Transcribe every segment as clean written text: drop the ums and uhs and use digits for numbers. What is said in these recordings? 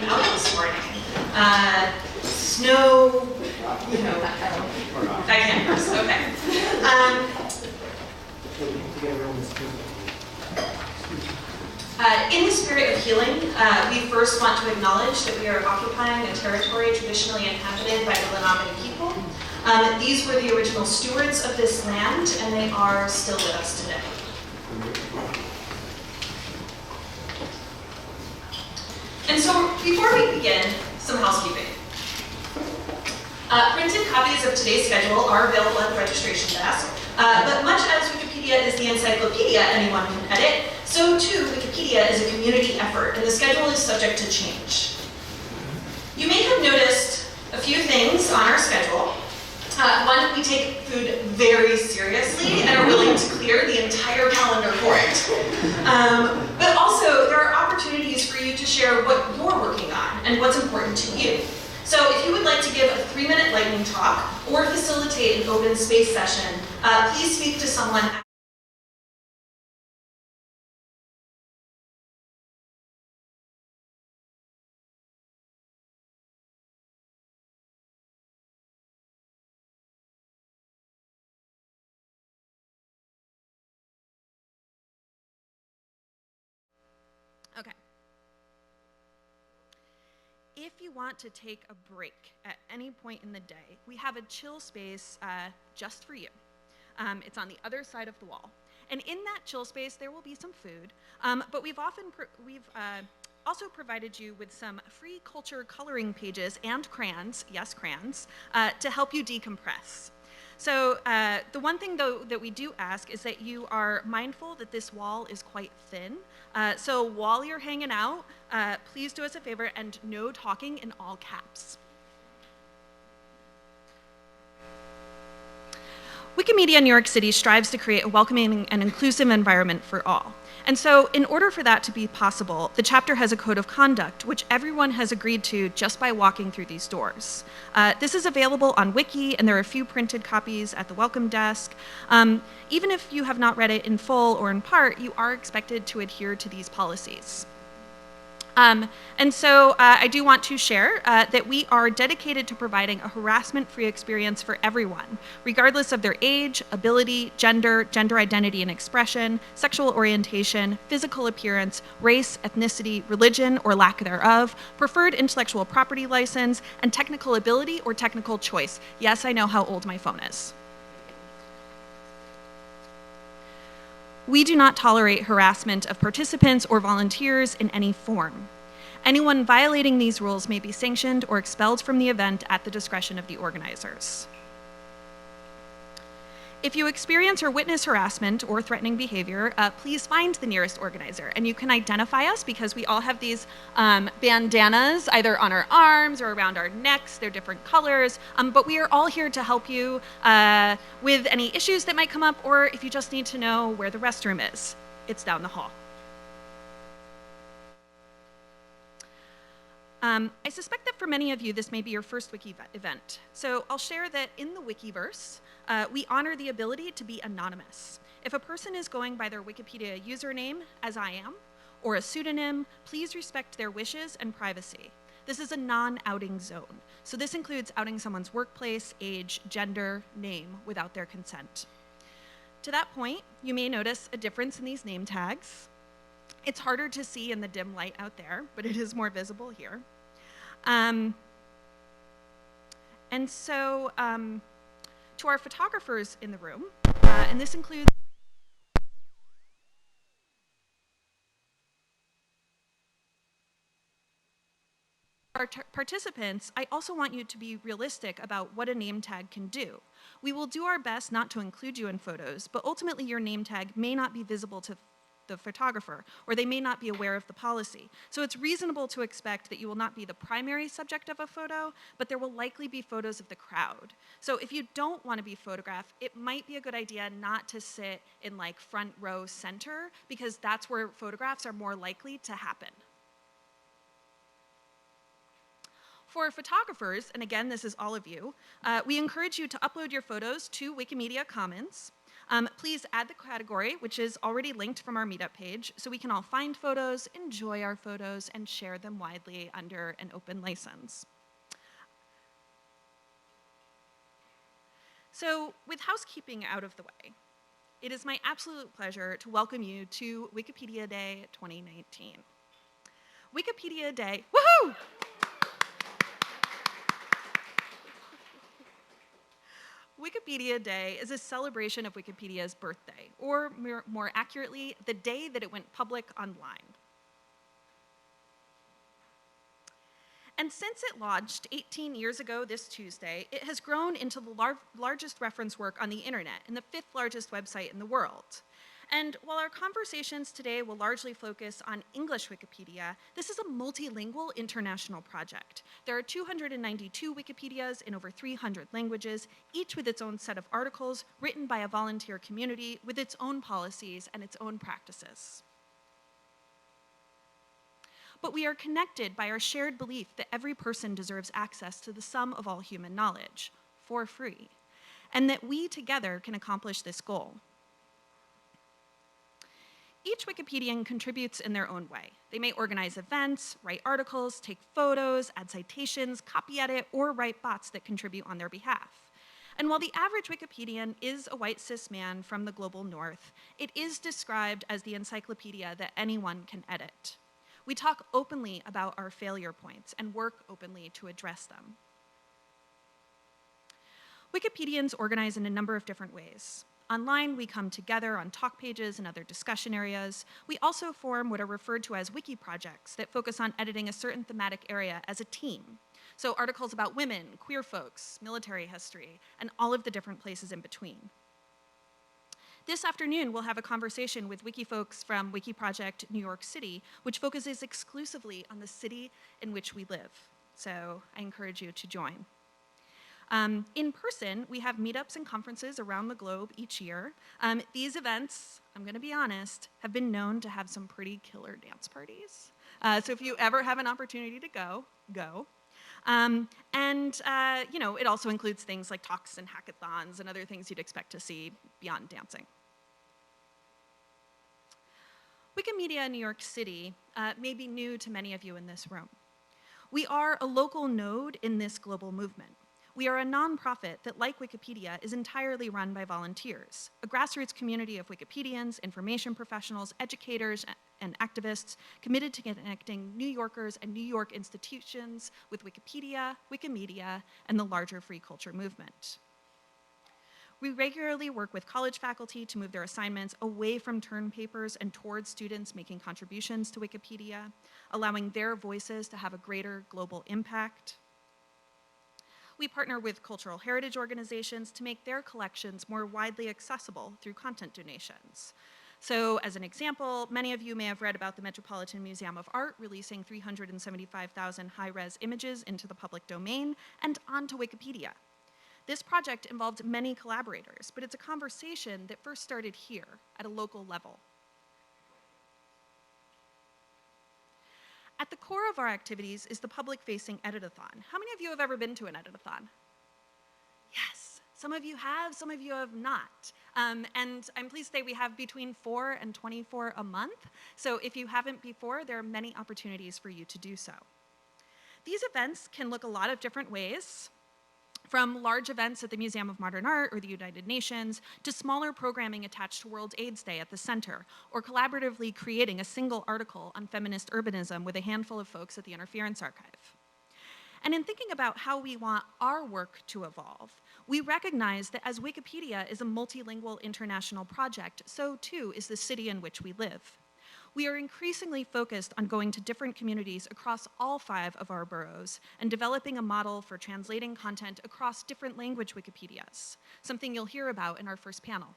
came out this morning. Snow, I can't curse, okay. In the spirit of healing, we first want to acknowledge that we are occupying a territory traditionally inhabited by the Lenape people. These were the original stewards of this land, and they are still with us today. And so, before we begin, some housekeeping. Printed copies of today's schedule are available at the registration desk, but much as Wikipedia is the encyclopedia anyone can edit, so too Wikipedia is a community effort, and the schedule is subject to change. You may have noticed a few things on our schedule. One, we take food very seriously and are willing to clear the entire calendar for it. But also, there are opportunities for you to share what you're working on and what's important to you. So if you would like to give a 3-minute lightning talk or facilitate an open space session, please speak to someone. Okay. If you want to take a break at any point in the day, we have a chill space just for you. It's on the other side of the wall. And in that chill space, there will be some food, but we've also provided you with some free culture coloring pages and crayons, yes, crayons, to help you decompress. So the one thing, though, that we do ask is that you are mindful that this wall is quite thin. So while you're hanging out, please do us a favor and no talking in all caps. Wikimedia New York City strives to create a welcoming and inclusive environment for all. And so in order for that to be possible, the chapter has a code of conduct, which everyone has agreed to just by walking through these doors. This is available on Wiki, and there are a few printed copies at the welcome desk. Even if you have not read it in full or in part, you are expected to adhere to these policies. And so I do want to share that we are dedicated to providing a harassment-free experience for everyone, regardless of their age, ability, gender identity and expression, sexual orientation, physical appearance, race, ethnicity, religion or lack thereof, preferred intellectual property license, and technical ability or technical choice. Yes, I know how old my phone is. We do not tolerate harassment of participants or volunteers in any form. Anyone violating these rules may be sanctioned or expelled from the event at the discretion of the organizers. If you experience or witness harassment or threatening behavior, please find the nearest organizer. And you can identify us because we all have these bandanas either on our arms or around our necks. They're different colors, but we are all here to help you with any issues that might come up, or if you just need to know where the restroom is, it's down the hall. I suspect that for many of you, this may be your first Wiki event. So I'll share that in the Wikiverse, we honor the ability to be anonymous. If a person is going by their Wikipedia username, as I am, or a pseudonym, please respect their wishes and privacy. This is a non-outing zone. So this includes outing someone's workplace, age, gender, name without their consent. To that point, you may notice a difference in these name tags. It's harder to see in the dim light out there, but it is more visible here. And so to our photographers in the room, and this includes our participants, I also want you to be realistic about what a name tag can do. We will do our best not to include you in photos, but ultimately your name tag may not be visible to the photographer, or they may not be aware of the policy. So it's reasonable to expect that you will not be the primary subject of a photo, but there will likely be photos of the crowd. So if you don't want to be photographed, it might be a good idea not to sit in like front row center, because that's where photographs are more likely to happen. For photographers, and again, this is all of you, we encourage you to upload your photos to Wikimedia Commons. Please add the category, which is already linked from our meetup page, so we can all find photos, enjoy our photos, and share them widely under an open license. So, with housekeeping out of the way, it is my absolute pleasure to welcome you to Wikipedia Day 2019. Wikipedia Day, woohoo! Wikipedia Day is a celebration of Wikipedia's birthday, or more accurately, the day that it went public online. And since it launched 18 years ago this Tuesday, it has grown into the largest reference work on the internet and the 5th largest website in the world. And while our conversations today will largely focus on English Wikipedia, this is a multilingual international project. There are 292 Wikipedias in over 300 languages, each with its own set of articles written by a volunteer community with its own policies and its own practices. But we are connected by our shared belief that every person deserves access to the sum of all human knowledge, for free, and that we together can accomplish this goal. Each Wikipedian contributes in their own way. They may organize events, write articles, take photos, add citations, copy edit, or write bots that contribute on their behalf. And while the average Wikipedian is a white cis man from the global north, it is described as the encyclopedia that anyone can edit. We talk openly about our failure points and work openly to address them. Wikipedians organize in a number of different ways. Online, we come together on talk pages and other discussion areas. We also form what are referred to as wiki projects that focus on editing a certain thematic area as a team. So articles about women, queer folks, military history, and all of the different places in between. This afternoon, we'll have a conversation with wiki folks from Wiki Project New York City, which focuses exclusively on the city in which we live. So I encourage you to join. In person, we have meetups and conferences around the globe each year. These events, I'm going to be honest, have been known to have some pretty killer dance parties. So if you ever have an opportunity to go, go. It also includes things like talks and hackathons and other things you'd expect to see beyond dancing. Wikimedia New York City may be new to many of you in this room. We are a local node in this global movement. We are a nonprofit that, like Wikipedia, is entirely run by volunteers, a grassroots community of Wikipedians, information professionals, educators, and activists committed to connecting New Yorkers and New York institutions with Wikipedia, Wikimedia, and the larger free culture movement. We regularly work with college faculty to move their assignments away from term papers and towards students making contributions to Wikipedia, allowing their voices to have a greater global impact. We partner with cultural heritage organizations to make their collections more widely accessible through content donations. So as an example, many of you may have read about the Metropolitan Museum of Art releasing 375,000 high-res images into the public domain and onto Wikipedia. This project involved many collaborators, but it's a conversation that first started here at a local level. At the core of our activities is the public-facing editathon. How many of you have ever been to an editathon? Yes, some of you have, some of you have not. And I'm pleased to say we have between 4 and 24 a month. So if you haven't before, there are many opportunities for you to do so. These events can look a lot of different ways, from large events at the Museum of Modern Art or the United Nations, to smaller programming attached to World AIDS Day at the center, or collaboratively creating a single article on feminist urbanism with a handful of folks at the Interference Archive. And in thinking about how we want our work to evolve, we recognize that as Wikipedia is a multilingual international project, so too is the city in which we live. We are increasingly focused on going to different communities across all 5 of our boroughs and developing a model for translating content across different language Wikipedias, something you'll hear about in our first panel.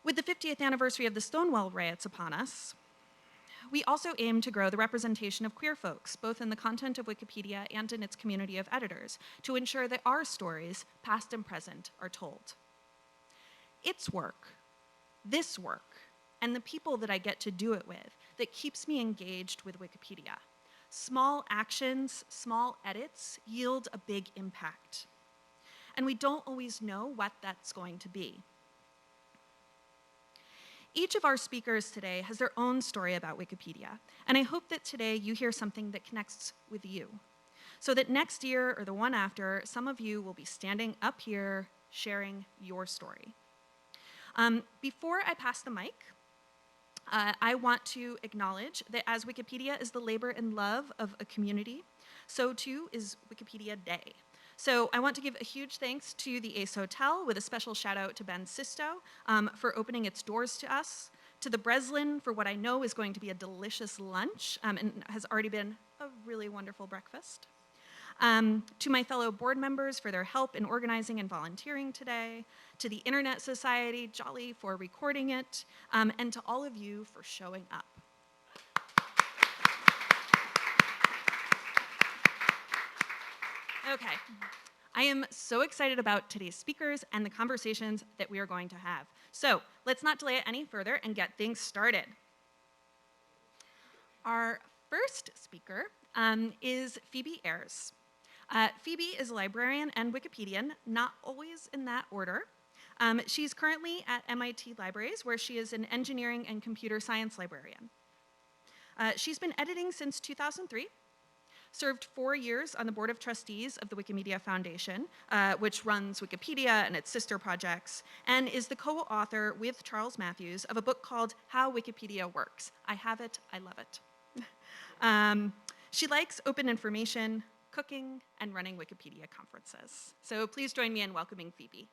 With the 50th anniversary of the Stonewall riots upon us, we also aim to grow the representation of queer folks, both in the content of Wikipedia and in its community of editors, to ensure that our stories, past and present, are told. It's work, this work, and the people that I get to do it with that keeps me engaged with Wikipedia. Small actions, small edits yield a big impact. and we don't always know what that's going to be. Each of our speakers today has their own story about Wikipedia, and I hope that today you hear something that connects with you, so that next year or the one after, some of you will be standing up here sharing your story. Before I pass the mic, I want to acknowledge that as Wikipedia is the labor and love of a community, so too is Wikipedia Day. So I want to give a huge thanks to the Ace Hotel, with a special shout out to Ben Sisto for opening its doors to us, to the Breslin for what I know is going to be a delicious lunch and has already been a really wonderful breakfast. To my fellow board members for their help in organizing and volunteering today, to the Internet Society, Jolly, for recording it, and to all of you for showing up. Okay, I am so excited about today's speakers and the conversations that we are going to have. So let's not delay it any further and get things started. Our first speaker is Phoebe Ayres. Phoebe is a librarian and Wikipedian, not always in that order. She's currently at MIT Libraries, where she is an engineering and computer science librarian. She's been editing since 2003, served 4 years on the board of trustees of the Wikimedia Foundation, which runs Wikipedia and its sister projects, and is the co-author with Charles Matthews of a book called How Wikipedia Works. I have it, I love it. She likes open information, cooking, and running Wikipedia conferences. So please join me in welcoming Phoebe.